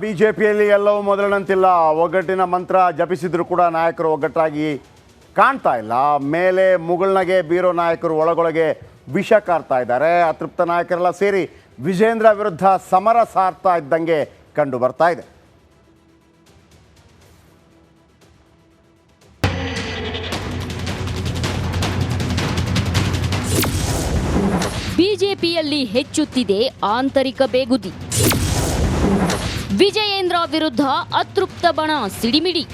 ಬಿಜೆಪಿಯಲ್ಲಿ ಎಲ್ಲವೂ ಮೊದಲಿನಂತಿಲ್ಲ. ಒಗ್ಗಟ್ಟಿನ ಮಂತ್ರ ಜಪಿಸಿದ್ರು ಕೂಡ ನಾಯಕರು ಒಗ್ಗಟ್ಟಾಗಿ ಕಾಣ್ತಾ ಇಲ್ಲ. ಮೇಲೆ ಮುಗುಳ್ನಗೆ ಬೀರೋ ನಾಯಕರು ಒಳಗೊಳಗೆ ವಿಷ ಕಾರ್ತಾ ಇದ್ದಾರೆ. ಅತೃಪ್ತ ನಾಯಕರೆಲ್ಲ ಸೇರಿ ವಿಜೇಂದ್ರ ವಿರುದ್ಧ ಸಮರ ಸಾರ್ತಾ ಇದ್ದಂಗೆ ಕಂಡು ಬರ್ತಾ ಇದೆ. ಬಿಜೆಪಿಯಲ್ಲಿ ಹೆಚ್ಚುತ್ತಿದೆ ಆಂತರಿಕ ಬೇಗುದಿ. ವಿಜಯೇಂದ್ರ ವಿರುದ್ಧ ಅತೃಪ್ತ ಬಣ ಸಿಡಿಮಿಡಿ.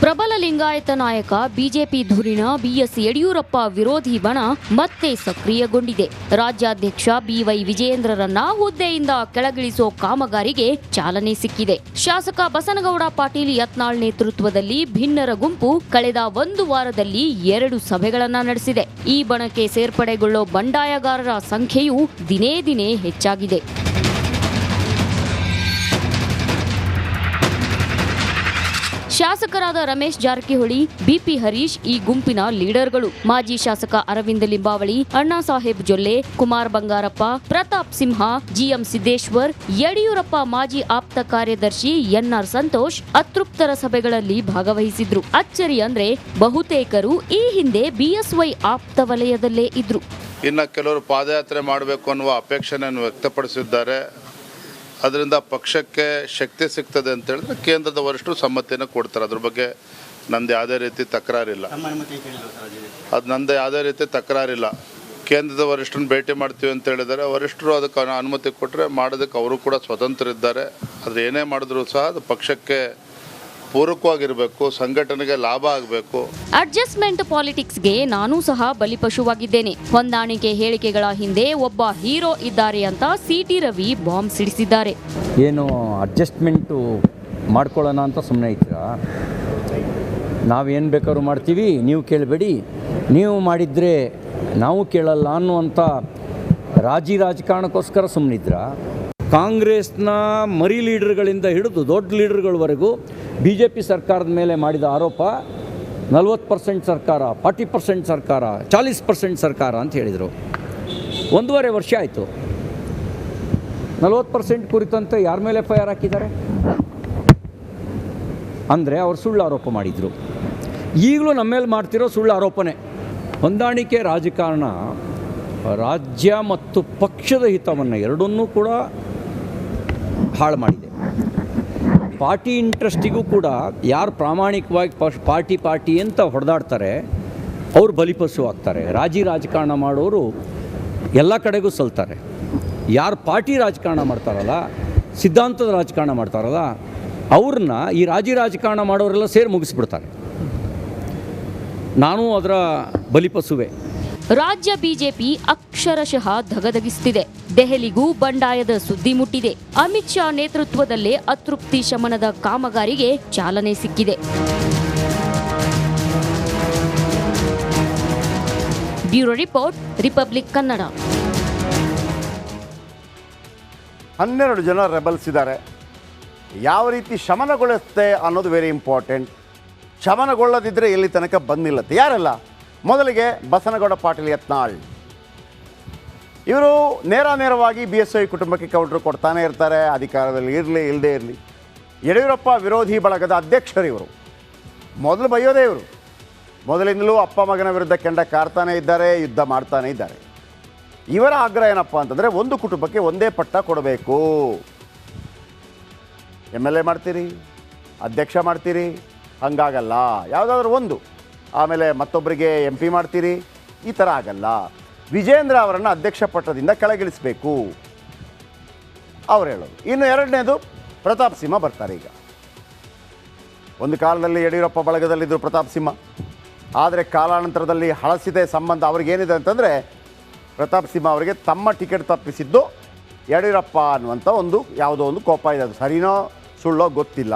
ಪ್ರಬಲ ಲಿಂಗಾಯತ ನಾಯಕ ಬಿಜೆಪಿ ಧುರೀಣ ಬಿಎಸ್ ಯಡಿಯೂರಪ್ಪ ವಿರೋಧಿ ಬಣ ಮತ್ತೆ ಸಕ್ರಿಯಗೊಂಡಿದೆ. ರಾಜ್ಯಾಧ್ಯಕ್ಷ ಬಿವೈ ವಿಜಯೇಂದ್ರರನ್ನ ಹುದ್ದೆಯಿಂದ ಕೆಳಗಿಳಿಸೋ ಕಾಮಗಾರಿಗೆ ಚಾಲನೆ ಸಿಕ್ಕಿದೆ. ಶಾಸಕ ಬಸನಗೌಡ ಪಾಟೀಲ್ ಯತ್ನಾಳ್ ನೇತೃತ್ವದಲ್ಲಿ ಭಿನ್ನರ ಗುಂಪು ಕಳೆದ ಒಂದು ವಾರದಲ್ಲಿ 2 ಸಭೆಗಳನ್ನ ನಡೆಸಿದೆ. ಈ ಬಣಕ್ಕೆ ಸೇರ್ಪಡೆಗೊಳ್ಳೋ ಬಂಡಾಯಗಾರರ ಸಂಖ್ಯೆಯೂ ದಿನೇ ದಿನೇ ಹೆಚ್ಚಾಗಿದೆ. ಶಾಸಕರಾದ ರಮೇಶ್ ಜಾರಕಿಹೊಳಿ, ಬಿಪಿ ಹರೀಶ್ ಈ ಗುಂಪಿನ ಲೀಡರ್ಗಳು. ಮಾಜಿ ಶಾಸಕ ಅರವಿಂದ ಲಿಂಬಾವಳಿ, ಅಣ್ಣಾ ಸಾಹೇಬ್ ಜೊಲ್ಲೆ, ಕುಮಾರ್ ಬಂಗಾರಪ್ಪ, ಪ್ರತಾಪ್ ಸಿಂಹ, ಜಿಎಂ ಸಿದ್ದೇಶ್ವರ್, ಯಡಿಯೂರಪ್ಪ ಮಾಜಿ ಆಪ್ತ ಕಾರ್ಯದರ್ಶಿ ಎನ್ಆರ್ ಸಂತೋಷ್ ಅತೃಪ್ತರ ಸಭೆಗಳಲ್ಲಿ ಭಾಗವಹಿಸಿದ್ರು. ಅಚ್ಚರಿ ಅಂದ್ರೆ ಬಹುತೇಕರು ಈ ಹಿಂದೆ ಬಿಎಸ್ವೈ ಆಪ್ತ ವಲಯದಲ್ಲೇ ಇದ್ರು. ಇನ್ನು ಕೆಲವರು ಪಾದಯಾತ್ರೆ ಮಾಡಬೇಕು ಅನ್ನುವ ಅಪೇಕ್ಷೆಯನ್ನು ವ್ಯಕ್ತಪಡಿಸಿದ್ದಾರೆ. ಅದರಿಂದ ಪಕ್ಷಕ್ಕೆ ಶಕ್ತಿ ಸಿಗ್ತದೆ ಅಂತ ಹೇಳಿದ್ರೆ ಕೇಂದ್ರದ ವರಿಷ್ಠರು ಸಮ್ಮತಿಯನ್ನು ಕೊಡ್ತಾರೆ. ಅದ್ರ ಬಗ್ಗೆ ನಂದು ಯಾವುದೇ ರೀತಿ ತಕರಾರಿಲ್ಲ. ಕೇಂದ್ರದ ವರಿಷ್ಠರನ್ನ ಭೇಟಿ ಮಾಡ್ತೀವಿ ಅಂತ ಹೇಳಿದರೆ ವರಿಷ್ಠರು ಅದಕ್ಕೆ ಅನುಮತಿ ಕೊಟ್ಟರೆ ಮಾಡೋದಕ್ಕೆ ಅವರು ಕೂಡ ಸ್ವತಂತ್ರ ಇದ್ದಾರೆ. ಆದರೆ ಏನೇ ಮಾಡಿದ್ರು ಸಹ ಅದು ಪಕ್ಷಕ್ಕೆ ಪೂರಕವಾಗಿರಬೇಕು, ಸಂಘಟನೆಗೆ ಲಾಭ ಆಗಬೇಕು. ಅಡ್ಜಸ್ಟ್ಮೆಂಟ್ ಪಾಲಿಟಿಕ್ಸ್ಗೆ ನಾನೂ ಸಹ ಬಲಿಪಶುವಾಗಿದ್ದೇನೆ. ಹೊಂದಾಣಿಕೆ ಹೇಳಿಕೆಗಳ ಹಿಂದೆ ಒಬ್ಬ ಹೀರೋ ಇದ್ದಾರೆ ಅಂತ ಸಿಟಿ ರವಿ ಬಾಂಬ್ ಸಿಡಿಸಿದ್ದಾರೆ. ಏನು ಅಡ್ಜಸ್ಟ್ಮೆಂಟು ಮಾಡ್ಕೊಳ್ಳೋಣ ಅಂತ ಸುಮ್ಮನೆ ಇದ್ದೀರಾ? ನಾವೇನು ಬೇಕಾದ್ರೂ ಮಾಡ್ತೀವಿ, ನೀವು ಕೇಳಬೇಡಿ, ನೀವು ಮಾಡಿದರೆ ನಾವು ಕೇಳಲ್ಲ ಅನ್ನುವಂಥ ರಾಜಕಾರಣಕ್ಕೋಸ್ಕರ ಸುಮ್ಮನಿದ್ರಾ? ಕಾಂಗ್ರೆಸ್ನ ಮರಿ ಲೀಡರ್ಗಳಿಂದ ಹಿಡಿದು ದೊಡ್ಡ ಲೀಡರ್ಗಳವರೆಗೂ ಬಿ ಜೆ ಪಿ ಸರ್ಕಾರದ ಮೇಲೆ ಮಾಡಿದ ಆರೋಪ 40% ಸರ್ಕಾರ, 40% ಸರ್ಕಾರ, 40% ಸರ್ಕಾರ ಅಂತ ಹೇಳಿದರು. 1.5 ವರ್ಷ ಆಯಿತು. 40% ಕುರಿತಂತೆ ಯಾರ ಮೇಲೆ FIR ಹಾಕಿದ್ದಾರೆ ಅಂದರೆ ಅವರು ಸುಳ್ಳು ಆರೋಪ ಮಾಡಿದರು. ಈಗಲೂ ನಮ್ಮ ಮೇಲೆ ಮಾಡ್ತಿರೋ ಸುಳ್ಳು ಆರೋಪನೇ. ಹೊಂದಾಣಿಕೆ ರಾಜಕಾರಣ ರಾಜ್ಯ ಮತ್ತು ಪಕ್ಷದ ಹಿತವನ್ನು ಎರಡನ್ನೂ ಕೂಡ ಹಾಳು ಮಾಡಿದೆ. ಪಾರ್ಟಿ ಇಂಟ್ರೆಸ್ಟಿಗೂ ಕೂಡ ಯಾರು ಪ್ರಾಮಾಣಿಕವಾಗಿ ಪಾರ್ಟಿ ಅಂತ ಹೊಡೆದಾಡ್ತಾರೆ ಅವರು ಬಲಿಪಶು ಆಗ್ತಾರೆ. ರಾಜಕಾರಣ ಮಾಡೋರು ಎಲ್ಲ ಕಡೆಗೂ ಸಲ್ತಾರೆ. ಯಾರು ಪಾರ್ಟಿ ರಾಜಕಾರಣ ಮಾಡ್ತಾರಲ್ಲ, ಸಿದ್ಧಾಂತದ ರಾಜಕಾರಣ ಮಾಡ್ತಾರಲ್ಲ, ಅವ್ರನ್ನ ಈ ರಾಜಕಾರಣ ಮಾಡೋರೆಲ್ಲ ಸೇರಿ ಮುಗಿಸ್ಬಿಡ್ತಾರೆ. ನಾನು ಅದರ ಬಲಿಪಶುವೆ. ರಾಜ್ಯ ಬಿಜೆಪಿ ಅಕ್ಷರಶಃ ಧಗಧಗಿಸುತ್ತಿದೆ. ದೆಹಲಿಗೂ ಬಂಡಾಯದ ಸುದ್ದಿ ಮುಟ್ಟಿದೆ. ಅಮಿತ್ ಶಾ ನೇತೃತ್ವದಲ್ಲೇ ಅತೃಪ್ತಿ ಶಮನದ ಕಾಮಗಾರಿಗೆ ಚಾಲನೆ ಸಿಕ್ಕಿದೆ. Bureau report, republic Kannada. 12 ಜನ ರೆಬಲ್ಸ್ ಇದ್ದಾರೆ. ಯಾವ ರೀತಿ ಶಮನಗೊಳಿಸುತ್ತೆ ಅನ್ನೋದು ವೆರಿ ಇಂಪಾರ್ಟೆಂಟ್. ಶಮನಗೊಳ್ಳದಿದ್ದರೆ ಎಲ್ಲಿ ತನಕ ಬಂದಿಲ್ಲತ್ತೆ. ಯಾರೆಲ್ಲ? ಮೊದಲಿಗೆ ಬಸನಗೌಡ ಪಾಟೀಲ್ ಯತ್ನಾಳ್. ಇವರು ನೇರವಾಗಿ BSY ಕುಟುಂಬಕ್ಕೆ ಕೌಂಟ್ರು ಕೊಡ್ತಾನೆ ಇರ್ತಾರೆ. ಅಧಿಕಾರದಲ್ಲಿ ಇರಲಿ ಇಲ್ಲದೇ ಇರಲಿ. ಯಡಿಯೂರಪ್ಪ ವಿರೋಧಿ ಬಳಗದ ಅಧ್ಯಕ್ಷರು ಇವರು. ಮೊದಲು ಬೈಯೋದೇ ಇವರು. ಮೊದಲಿಂದಲೂ ಅಪ್ಪ ಮಗನ ವಿರುದ್ಧ ಕೆಂಡ ಕಾರ್ತಾನೆ ಇದ್ದಾರೆ, ಯುದ್ಧ ಮಾಡ್ತಾನೆ ಇದ್ದಾರೆ. ಇವರ ಆಗ್ರಹ ಏನಪ್ಪ ಅಂತಂದರೆ ಒಂದು ಕುಟುಂಬಕ್ಕೆ ಒಂದೇ ಪಟ್ಟ ಕೊಡಬೇಕು. MLA ಮಾಡ್ತೀರಿ, ಅಧ್ಯಕ್ಷ ಮಾಡ್ತೀರಿ, ಹಂಗಾಗಲ್ಲ. ಯಾವುದಾದ್ರೂ ಒಂದು, ಆಮೇಲೆ ಮತ್ತೊಬ್ಬರಿಗೆ MP ಮಾಡ್ತೀರಿ, ಈ ಥರ ಆಗಲ್ಲ. ವಿಜೇಂದ್ರ ಅವರನ್ನು ಅಧ್ಯಕ್ಷ ಪಟ್ಟದಿಂದ ಕೆಳಗಿಳಿಸಬೇಕು ಅವ್ರು ಹೇಳೋದು. ಇನ್ನು ಎರಡನೇದು ಪ್ರತಾಪ್ ಸಿಂಹ ಬರ್ತಾರೆ. ಈಗ ಒಂದು ಕಾಲದಲ್ಲಿ ಯಡಿಯೂರಪ್ಪ ಬಳಗದಲ್ಲಿದ್ದರು ಪ್ರತಾಪ್ ಸಿಂಹ. ಆದರೆ ಕಾಲಾನಂತರದಲ್ಲಿ ಹಳಸಿದೆ ಸಂಬಂಧ. ಅವ್ರಿಗೇನಿದೆ ಅಂತಂದರೆ ಪ್ರತಾಪ್ ಸಿಂಹ ಅವರಿಗೆ ತಮ್ಮ ಟಿಕೆಟ್ ತಪ್ಪಿಸಿದ್ದು ಯಡಿಯೂರಪ್ಪ ಅನ್ನುವಂಥ ಯಾವುದೋ ಒಂದು ಕೋಪ ಇದೆ. ಅದು ಸರಿನೋ ಸುಳ್ಳೋ ಗೊತ್ತಿಲ್ಲ.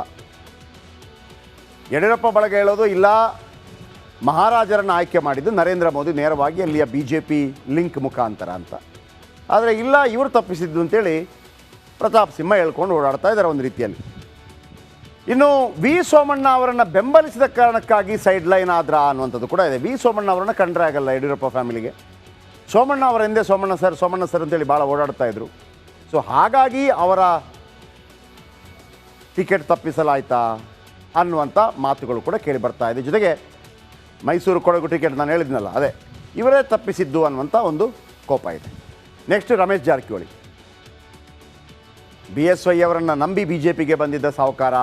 ಯಡಿಯೂರಪ್ಪ ಬಳಗ ಹೇಳೋದು ಇಲ್ಲ, ಮಹಾರಾಜರನ್ನು ಆಯ್ಕೆ ಮಾಡಿದ್ದು ನರೇಂದ್ರ ಮೋದಿ ನೇರವಾಗಿ ಅಲ್ಲಿಯ BJP ಲಿಂಕ್ ಮುಖಾಂತರ ಅಂತ. ಆದರೆ ಇಲ್ಲ, ಇವರು ತಪ್ಪಿಸಿದ್ದು ಅಂತೇಳಿ ಪ್ರತಾಪ್ ಸಿಂಹ ಹೇಳ್ಕೊಂಡು ಓಡಾಡ್ತಾ ಇದ್ದಾರೆ ಒಂದು ರೀತಿಯಲ್ಲಿ. ಇನ್ನು ವಿ ಸೋಮಣ್ಣ ಅವರನ್ನು ಬೆಂಬಲಿಸಿದ ಕಾರಣಕ್ಕಾಗಿ ಸೈಡ್ ಲೈನ್ ಆದ್ರ ಅನ್ನುವಂಥದ್ದು ಕೂಡ ಇದೆ. ವಿ ಸೋಮಣ್ಣ ಅವರನ್ನು ಕಂಡ್ರೆ ಆಗಲ್ಲ ಯಡಿಯೂರಪ್ಪ ಫ್ಯಾಮಿಲಿಗೆ. ಸೋಮಣ್ಣ ಅವರ ಹಿಂದೆ ಸೋಮಣ್ಣ ಸರ್ ಅಂತೇಳಿ ಭಾಳ ಓಡಾಡ್ತಾ ಇದ್ರು. ಸೊ ಹಾಗಾಗಿ ಅವರ ಟಿಕೆಟ್ ತಪ್ಪಿಸಲಾಯ್ತಾ ಅನ್ನುವಂಥ ಮಾತುಗಳು ಕೂಡ ಕೇಳಿ ಬರ್ತಾ ಇದೆ. ಜೊತೆಗೆ ಮೈಸೂರು ಕೊಡಗು ಟಿಕೆಟ್ ನಾನು ಹೇಳಿದ್ನಲ್ಲ, ಅದೇ ಇವರೇ ತಪ್ಪಿಸಿದ್ದು ಅನ್ನುವಂಥ ಒಂದು ಕೋಪ ಇದೆ. ನೆಕ್ಸ್ಟ್ ರಮೇಶ್ ಜಾರಕಿಹೊಳಿ. BSY ಅವರನ್ನು ನಂಬಿ BJPಗೆ ಬಂದಿದ್ದ ಸಾಹುಕಾರ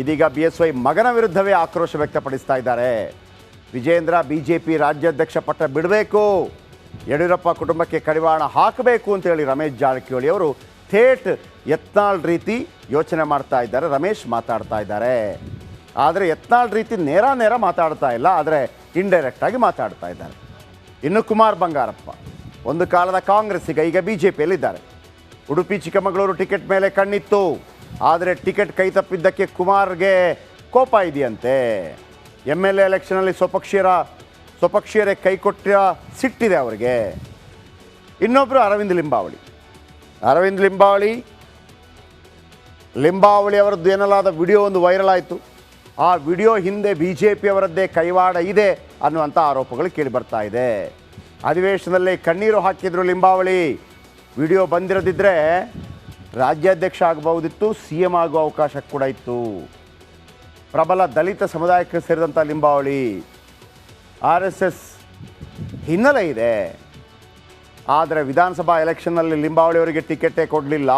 ಇದೀಗ BSY ಮಗನ ವಿರುದ್ಧವೇ ಆಕ್ರೋಶ ವ್ಯಕ್ತಪಡಿಸ್ತಾ ಇದ್ದಾರೆ. ವಿಜೇಂದ್ರ BJP ರಾಜ್ಯಾಧ್ಯಕ್ಷ ಪಟ್ಟ ಬಿಡಬೇಕು, ಯಡಿಯೂರಪ್ಪ ಕುಟುಂಬಕ್ಕೆ ಕಡಿವಾಣ ಹಾಕಬೇಕು ಅಂತೇಳಿ ರಮೇಶ್ ಜಾರಕಿಹೊಳಿ ಅವರು ಥೇಟ್ ಯತ್ನಾಳ್ ರೀತಿ ಯೋಚನೆ ಮಾಡ್ತಾ ಇದ್ದಾರೆ. ರಮೇಶ್ ಮಾತಾಡ್ತಾ ಇದ್ದಾರೆ, ಆದರೆ ಯತ್ನಾಳ್ ರೀತಿ ನೇರ ಮಾತಾಡ್ತಾ ಇಲ್ಲ, ಆದರೆ ಇಂಡೈರೆಕ್ಟಾಗಿ ಮಾತಾಡ್ತಾ ಇದ್ದಾರೆ. ಇನ್ನು ಕುಮಾರ್ ಬಂಗಾರಪ್ಪ ಒಂದು ಕಾಲದ ಕಾಂಗ್ರೆಸ್ಸಿಗ, ಈಗ BJPಯಲ್ಲಿದ್ದಾರೆ. ಉಡುಪಿ ಚಿಕ್ಕಮಗಳೂರು ಟಿಕೆಟ್ ಮೇಲೆ ಕಣ್ಣಿತ್ತು, ಆದರೆ ಟಿಕೆಟ್ ಕೈ ತಪ್ಪಿದ್ದಕ್ಕೆ ಕುಮಾರ್ಗೆ ಕೋಪ ಇದೆಯಂತೆ. MLA ಎಲೆಕ್ಷನಲ್ಲಿ ಸ್ವಪಕ್ಷೀಯರೇ ಕೈ ಕೊಟ್ಟ ಸಿಟ್ಟಿದೆ ಅವರಿಗೆ. ಇನ್ನೊಬ್ಬರು ಅರವಿಂದ್ ಲಿಂಬಾವಳಿ ಅವರದ್ದು ಏನಲಾದ ವಿಡಿಯೋ ಒಂದು ವೈರಲ್ ಆಯಿತು. ಆ ವಿಡಿಯೋ ಹಿಂದೆ BJP ಅವರದ್ದೇ ಕೈವಾಡ ಇದೆ ಅನ್ನುವಂಥ ಆರೋಪಗಳು ಕೇಳಿ ಬರ್ತಾ ಇದೆ. ಅಧಿವೇಶನದಲ್ಲಿ ಕಣ್ಣೀರು ಹಾಕಿದ್ರು ಲಿಂಬಾವಳಿ. ವಿಡಿಯೋ ಬಂದಿರದಿದ್ದರೆ ರಾಜ್ಯಾಧ್ಯಕ್ಷ ಆಗಬಹುದಿತ್ತು, CM ಆಗುವ ಅವಕಾಶ ಕೂಡ ಇತ್ತು. ಪ್ರಬಲ ದಲಿತ ಸಮುದಾಯಕ್ಕೆ ಸೇರಿದಂಥ ಲಿಂಬಾವಳಿ, RSS ಹಿನ್ನೆಲೆ ಇದೆ. ಆದರೆ ವಿಧಾನಸಭಾ ಎಲೆಕ್ಷನ್ನಲ್ಲಿ ಲಿಂಬಾವಳಿ ಅವರಿಗೆ ಟಿಕೆಟೇ ಕೊಡಲಿಲ್ಲ.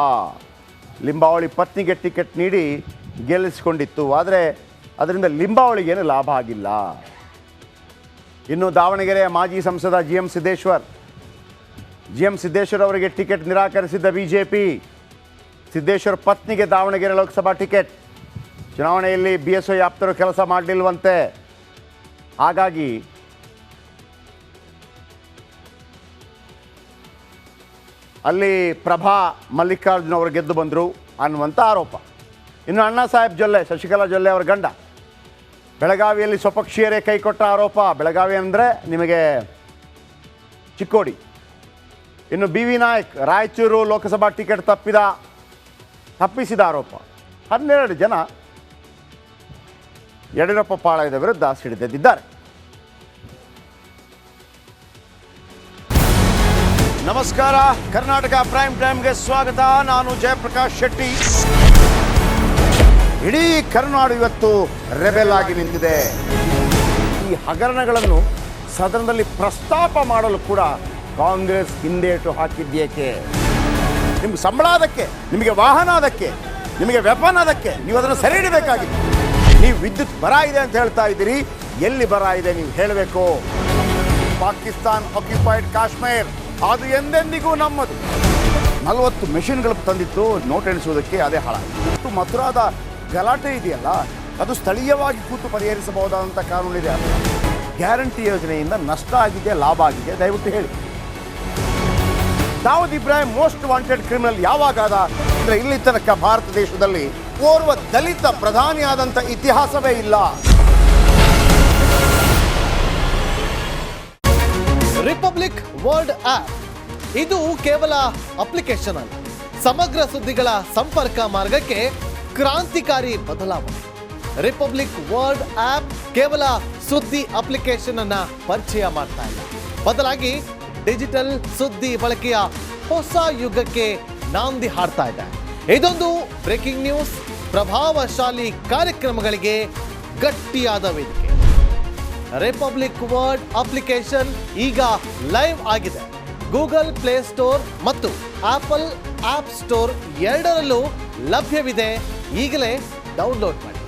ಲಿಂಬಾವಳಿ ಪತ್ನಿಗೆ ಟಿಕೆಟ್ ನೀಡಿ ಗೆಲ್ಲಿಸಿಕೊಂಡಿತ್ತು, ಆದರೆ ಅದರಿಂದ ಲಿಂಬಾವಳಿಗೇನು ಲಾಭ ಆಗಿಲ್ಲ. ಇನ್ನು ದಾವಣಗೆರೆಯ ಮಾಜಿ ಸಂಸದ GM ಸಿದ್ದೇಶ್ವರ್ ಅವರಿಗೆ ಟಿಕೆಟ್ ನಿರಾಕರಿಸಿದ್ದ BJP. ಸಿದ್ದೇಶ್ವರ್ ಪತ್ನಿಗೆ ದಾವಣಗೆರೆ ಲೋಕಸಭಾ ಟಿಕೆಟ್. ಚುನಾವಣೆಯಲ್ಲಿ BSY ಆಪ್ತರು ಕೆಲಸ ಮಾಡಲಿಲ್ವಂತೆ, ಹಾಗಾಗಿ ಅಲ್ಲಿ ಪ್ರಭಾ ಮಲ್ಲಿಕಾರ್ಜುನ್ ಅವರು ಗೆದ್ದು ಬಂದರು ಅನ್ನುವಂಥ ಆರೋಪ. ಇನ್ನು ಅಣ್ಣಾ ಸಾಹೇಬ್ ಜೊಲ್ಲೆ, ಶಶಿಕಲಾ ಜೊಲ್ಲೆ ಅವರ ಗಂಡ, ಬೆಳಗಾವಿಯಲ್ಲಿ ಸ್ವಪಕ್ಷೀಯರೇ ಕೈಕೊಟ್ಟ ಆರೋಪ. ಬೆಳಗಾವಿ ಅಂದರೆ ನಿಮಗೆ ಚಿಕ್ಕೋಡಿ. ಇನ್ನು BV ನಾಯಕ್ ರಾಯಚೂರು ಲೋಕಸಭಾ ಟಿಕೆಟ್ ತಪ್ಪಿಸಿದ ಆರೋಪ. 12 ಜನ ಯಡಿಯೂರಪ್ಪ ಪಾಳಯದ ವಿರುದ್ಧ ಸಿಡಿದೆದ್ದಿದ್ದಾರೆ. ನಮಸ್ಕಾರ, ಕರ್ನಾಟಕ ಪ್ರೈಮ್ ಟೈಮ್ಗೆ ಸ್ವಾಗತ. ನಾನು ಜಯಪ್ರಕಾಶ್ ಶೆಟ್ಟಿ. ಇಡೀ ಕರುನಾಡು ಇವತ್ತು ರೆಬೆಲ್ ಆಗಿ ನಿಂತಿದೆ. ಈ ಹಗರಣಗಳನ್ನು ಸದನದಲ್ಲಿ ಪ್ರಸ್ತಾಪ ಮಾಡಲು ಕೂಡ ಕಾಂಗ್ರೆಸ್ ಹಿಂದೇಟು ಹಾಕಿದ್ದೇಕೆ? ನಿಮ್ಗೆ ಸಂಬಳ ಅದಕ್ಕೆ, ನಿಮಗೆ ವಾಹನ ಅದಕ್ಕೆ, ನಿಮಗೆ ವೆಪನ್ ಅದಕ್ಕೆ, ನೀವು ಅದನ್ನು ಸೆರೆ ಹಿಡಬೇಕಾಗಿತ್ತು. ನೀವು ವಿದ್ಯುತ್ ಬರ ಇದೆ ಅಂತ ಹೇಳ್ತಾ ಇದ್ದೀರಿ, ಎಲ್ಲಿ ಬರ ಇದೆ ನೀವು ಹೇಳಬೇಕು. ಪಾಕಿಸ್ತಾನ್ ಆಕ್ಯುಪೈಡ್ ಕಾಶ್ಮೀರ್ ಅದು ಎಂದೆಂದಿಗೂ ನಮ್ಮದು. 40 ಮೆಷಿನ್ಗಳು ತಂದಿತ್ತು ನೋಟ್ ಎಣಿಸುವುದಕ್ಕೆ, ಅದೇ ಹಾಳಾಯಿತು. ಮಥುರಾದ ಗಲಾಟೆ ಇದೆಯಲ್ಲ, ಅದು ಸ್ಥಳೀಯವಾಗಿ ಕೂತು ಪರಿಹರಿಸಬಹುದಾದಂಥ ಕಾನೂನಿದೆ. ಗ್ಯಾರಂಟಿ ಯೋಜನೆಯಿಂದ ನಷ್ಟ ಆಗಿದೆ, ಲಾಭ ಆಗಿದೆ, ದಯವಿಟ್ಟು ಹೇಳಿ. Dawood Ibrahim most wanted criminal ಯಾವಾಗಾದ ಅಂದರೆ ಇಲ್ಲಿ ತನಕ ಭಾರತ ದೇಶದಲ್ಲಿ ಓರ್ವ ದಲಿತ ಪ್ರಧಾನಿಯಾದಂಥ ಇತಿಹಾಸವೇ ಇಲ್ಲ. ರಿಪಬ್ಲಿಕ್ ವರ್ಲ್ಡ್ ಆಪ್ ಇದು ಕೇವಲ ಅಪ್ಲಿಕೇಶನ್ ಅಲ್ಲ, ಸಮಗ್ರ ಸುದ್ದಿಗಳ ಸಂಪರ್ಕ ಮಾರ್ಗಕ್ಕೆ ಕ್ರಾಂತಿಕಾರಿ ಬದಲಾವಣೆ. ರಿಪಬ್ಲಿಕ್ ವರ್ಲ್ಡ್ ಆಪ್ ಕೇವಲ ಸುದ್ದಿ ಅಪ್ಲಿಕೇಶನ್ ಅನ್ನ ಪರಿಚಯ ಮಾಡ್ತಾ ಇಲ್ಲ, ಬದಲಾಗಿ ಡಿಜಿಟಲ್ ಸುದ್ದಿ ಬಳಕೆಯ ಹೊಸ ಯುಗಕ್ಕೆ ನಾಂದಿ ಹಾಡ್ತಾ ಇದೆ. ಇದೊಂದು ಬ್ರೇಕಿಂಗ್ ನ್ಯೂಸ್, ಪ್ರಭಾವಶಾಲಿ ಕಾರ್ಯಕ್ರಮಗಳಿಗೆ ಗಟ್ಟಿಯಾದ ವೇದಿಕೆ. ರಿಪಬ್ಲಿಕ್ ವರ್ಲ್ಡ್ ಅಪ್ಲಿಕೇಶನ್ ಈಗ ಲೈವ್ ಆಗಿದೆ. ಗೂಗಲ್ ಪ್ಲೇ ಸ್ಟೋರ್ ಮತ್ತು ಆಪಲ್ ಆಪ್ ಸ್ಟೋರ್ ಎರಡರಲ್ಲೂ ಲಭ್ಯವಿದೆ. ಈಗಲೇ ಡೌನ್ಲೋಡ್ ಮಾಡಿ.